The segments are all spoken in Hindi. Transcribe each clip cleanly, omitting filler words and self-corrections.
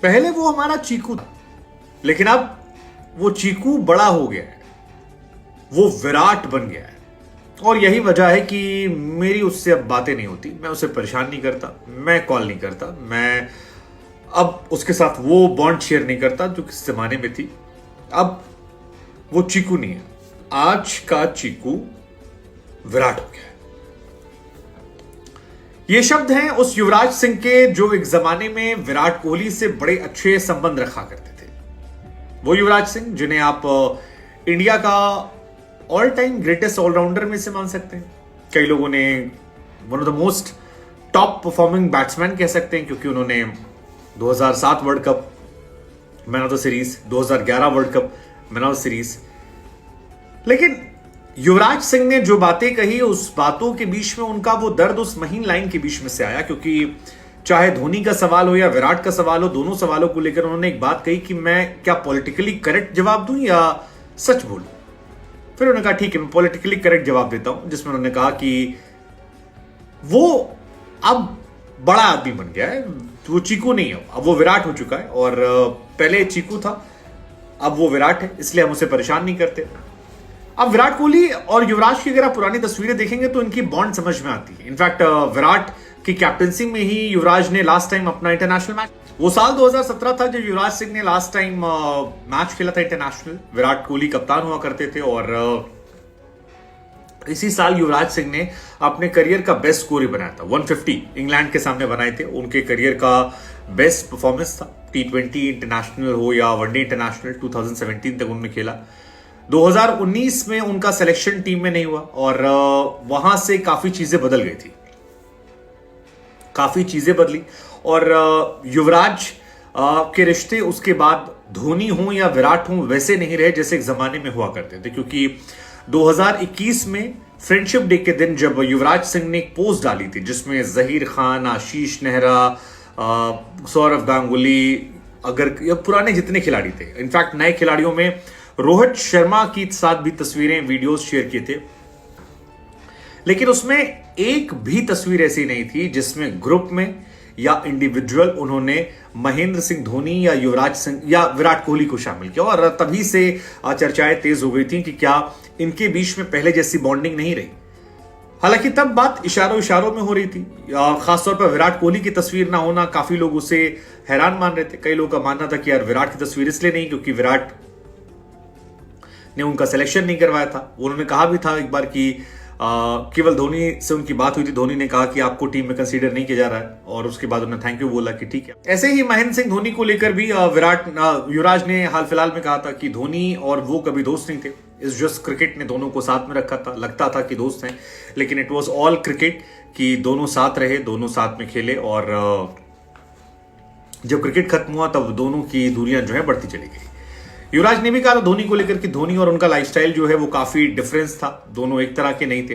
पहले वो हमारा चीकू था, लेकिन अब वो चीकू बड़ा हो गया है, वो विराट बन गया है। और यही वजह है कि मेरी उससे अब बातें नहीं होती, मैं उसे परेशान नहीं करता, मैं कॉल नहीं करता, मैं अब उसके साथ वो बॉन्ड शेयर नहीं करता जो किस जमाने में थी। अब वो चीकू नहीं है, आज का चीकू विराट हो गया है। ये शब्द हैं उस युवराज सिंह के जो एक जमाने में विराट कोहली से बड़े अच्छे संबंध रखा करते थे। वो युवराज सिंह जिन्हें आप इंडिया का ऑल टाइम ग्रेटेस्ट ऑलराउंडर में से मान सकते हैं। कई लोगों ने one of the most top performing batsman कह सकते हैं, क्योंकि उन्होंने 2007 world cup man of the series, 2011 world cup man of the series. लेकिन युवराज सिंह ने जो बातें कही, उस बातों के बीच में उनका वो दर्द उस महीन लाइन के बीच में से आया। क्योंकि चाहे धोनी का सवाल हो या विराट का सवाल हो, दोनों सवालों को लेकर उन्होंने एक बात कही कि मैं क्या पॉलिटिकली करेक्ट जवाब दूं या सच बोलूं। फिर उन्होंने कहा ठीक है, मैं पॉलिटिकली करेक्ट जवाब देता हूं, जिसमें उन्होंने कहा कि वो अब बड़ा आदमी बन गया है, वो चीकू नहीं है, अब वो विराट हो चुका है। और पहले चीकू था, अब वो विराट है, इसलिए हम उसे परेशान नहीं करते। अब विराट कोहली और युवराज की अगर आप पुरानी तस्वीरें देखेंगे तो इनकी बॉन्ड समझ में आती है। इनफैक्ट विराट की कैप्टनसी में ही युवराज ने लास्ट टाइम अपना इंटरनेशनल मैच, वो साल 2017 था जब युवराज सिंह ने लास्ट टाइम मैच खेला था इंटरनेशनल। विराट कोहली कप्तान हुआ करते थे और इसी साल युवराज सिंह ने अपने करियर का बेस्ट स्कोर बनाया था, 150 इंग्लैंड के सामने बनाए थे। उनके करियर का बेस्ट परफॉर्मेंस था, T20 इंटरनेशनल हो या वनडे इंटरनेशनल, 2017 तक उन्होंने खेला। 2019 में उनका सिलेक्शन टीम में नहीं हुआ और वहां से काफी चीजें बदल गई थी, काफी चीजें बदली। और युवराज के रिश्ते उसके बाद धोनी हो या विराट हो वैसे नहीं रहे जैसे एक जमाने में हुआ करते थे। क्योंकि 2021 में फ्रेंडशिप डे के दिन जब युवराज सिंह ने एक पोस्ट डाली थी जिसमें जहीर खान, आशीष नेहरा, सौरव गांगुली, अगर ये पुराने जितने खिलाड़ी थे, इनफैक्ट नए खिलाड़ियों में रोहित शर्मा की साथ भी तस्वीरें, वीडियोस शेयर किए थे, लेकिन उसमें एक भी तस्वीर ऐसी नहीं थी जिसमें ग्रुप में या इंडिविजुअल उन्होंने महेंद्र सिंह धोनी या युवराज सिंह या विराट कोहली को शामिल किया। और तभी से चर्चाएं तेज हो गई थी कि क्या इनके बीच में पहले जैसी बॉन्डिंग नहीं रही। हालांकि तब बात इशारों इशारों में हो रही थी, खासतौर पर विराट कोहली की तस्वीर ना होना काफी लोग उसे हैरान मान रहे थे। कई लोगों का मानना था कि यार विराट की तस्वीर इसलिए नहीं क्योंकि विराट ने उनका सिलेक्शन नहीं करवाया था। उन्होंने कहा भी था एक बार कि केवल धोनी से उनकी बात हुई थी, धोनी ने कहा कि आपको टीम में कंसीडर नहीं किया जा रहा है, और उसके बाद उन्होंने थैंक यू बोला कि ठीक है। ऐसे ही महेंद्र सिंह धोनी को लेकर भी युवराज ने हाल फिलहाल में कहा था कि धोनी और वो कभी दोस्त नहीं थे, इस जस्ट क्रिकेट ने दोनों को साथ में रखा था, लगता था कि दोस्त हैं, लेकिन इट वॉज ऑल क्रिकेट कि दोनों साथ रहे, दोनों साथ में खेले। और जब क्रिकेट खत्म हुआ तब दोनों की दूरियां जो है बढ़ती चली गई। युवराज ने भी कहा धोनी को लेकर कि धोनी और उनका लाइफस्टाइल जो है वो काफी डिफरेंस था, दोनों एक तरह के नहीं थे।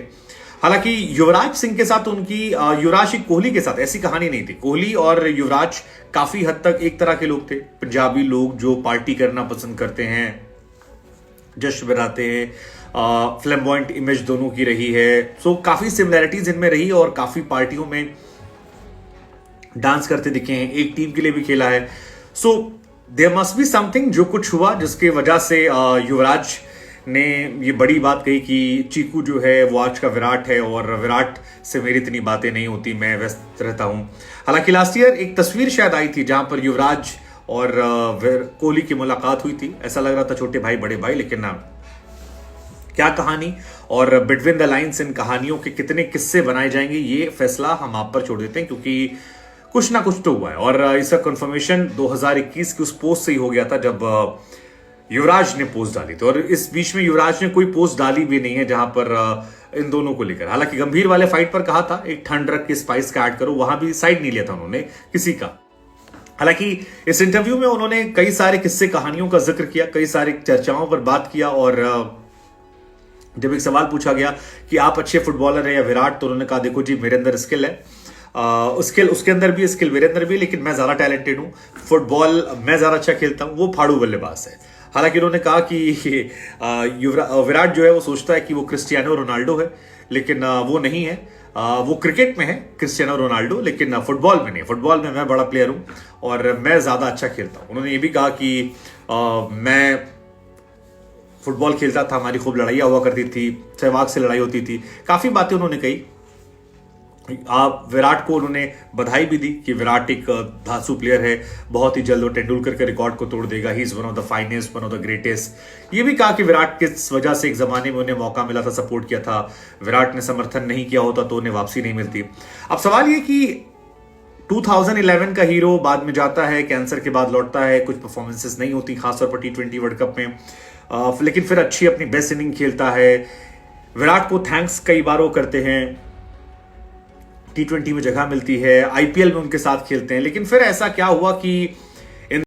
हालांकि युवराज सिंह के साथ उनकी, युवराज की कोहली के साथ ऐसी कहानी नहीं थी। कोहली और युवराज काफी हद तक एक तरह के लोग थे, पंजाबी लोग जो पार्टी करना पसंद करते हैं, जश्न मनाते हैं, फ्लैम्बॉयंट इमेज दोनों की रही है। सो काफी सिमिलैरिटीज इनमें रही और काफी पार्टियों में डांस करते दिखे हैं, एक टीम के लिए भी खेला है। So there must be something, जो कुछ हुआ जिसके वजह से युवराज ने ये बड़ी बात कही कि चीकू जो है वो आज का विराट है और विराट से मेरी इतनी बातें नहीं होती, मैं व्यस्त रहता हूं। हालांकि लास्ट ईयर एक तस्वीर शायद आई थी जहां पर युवराज और कोहली की मुलाकात हुई थी, ऐसा लग रहा था छोटे भाई बड़े भाई, लेकिन क्या कहानी और बिटवीन द लाइन्स इन कहानियों के कितने किस्से बनाए जाएंगे ये फैसला हम आप पर छोड़ देते हैं, क्योंकि कुछ ना कुछ तो हुआ है। और इसका कंफर्मेशन 2021 की उस पोस्ट से ही हो गया था जब युवराज ने पोस्ट डाली थी, और इस बीच में युवराज ने कोई पोस्ट डाली भी नहीं है जहां पर इन दोनों को लेकर। हालांकि गंभीर वाले फाइट पर कहा था एक ठंड रख के स्पाइस का ऐड करो, वहां भी साइड नहीं लिया था उन्होंने किसी का। हालांकि इस इंटरव्यू में उन्होंने कई सारे किस्से कहानियों का जिक्र किया, कई सारी चर्चाओं पर बात किया। और जब एक सवाल पूछा गया कि आप अच्छे फुटबॉलर हैं या विराट, तो उन्होंने कहा देखो जी मेरे अंदर स्किल है, स्किल उसके अंदर भी, स्किल मेरे अंदर भी, लेकिन मैं ज्यादा टैलेंटेड हूं, फुटबॉल मैं ज्यादा अच्छा खेलता हूं, वो फाड़ू बल्लेबाज है। हालांकि उन्होंने कहा कि विराट जो है वो सोचता है कि वो क्रिस्टियानो रोनाल्डो है, लेकिन वो नहीं है। वो क्रिकेट में है क्रिस्टियानो रोनाल्डो, लेकिन फुटबॉल में नहीं। फुटबॉल में मैं बड़ा प्लेयर हूं और मैं ज्यादा अच्छा खेलता हूं। उन्होंने ये भी कहा कि मैं फुटबॉल खेलता था, हमारी खूब लड़ाइयाँ हुआ करती थी, सहवाग से लड़ाई होती थी, काफी बातें उन्होंने कही। विराट को उन्होंने बधाई भी दी कि विराट एक धांसू प्लेयर है, बहुत ही जल्द वो तेंदुलकर के रिकॉर्ड को तोड़ देगा, he is one of the finest, one of the greatest. ये भी कहा कि विराट किस वजह से एक जमाने में उन्हें मौका मिला था, सपोर्ट किया था, विराट ने समर्थन नहीं किया होता तो उन्हें वापसी नहीं मिलती। अब सवाल ये कि 2011 का हीरो बाद में जाता है, कैंसर के बाद लौटता है, कुछ परफॉर्मेंसेस नहीं होती खासतौर पर T20 वर्ल्ड कप में, लेकिन फिर अच्छी अपनी बेस्ट इनिंग खेलता है। विराट को थैंक्स कई बार वो करते हैं, T20 में जगह मिलती है, IPL में उनके साथ खेलते हैं, लेकिन फिर ऐसा क्या हुआ कि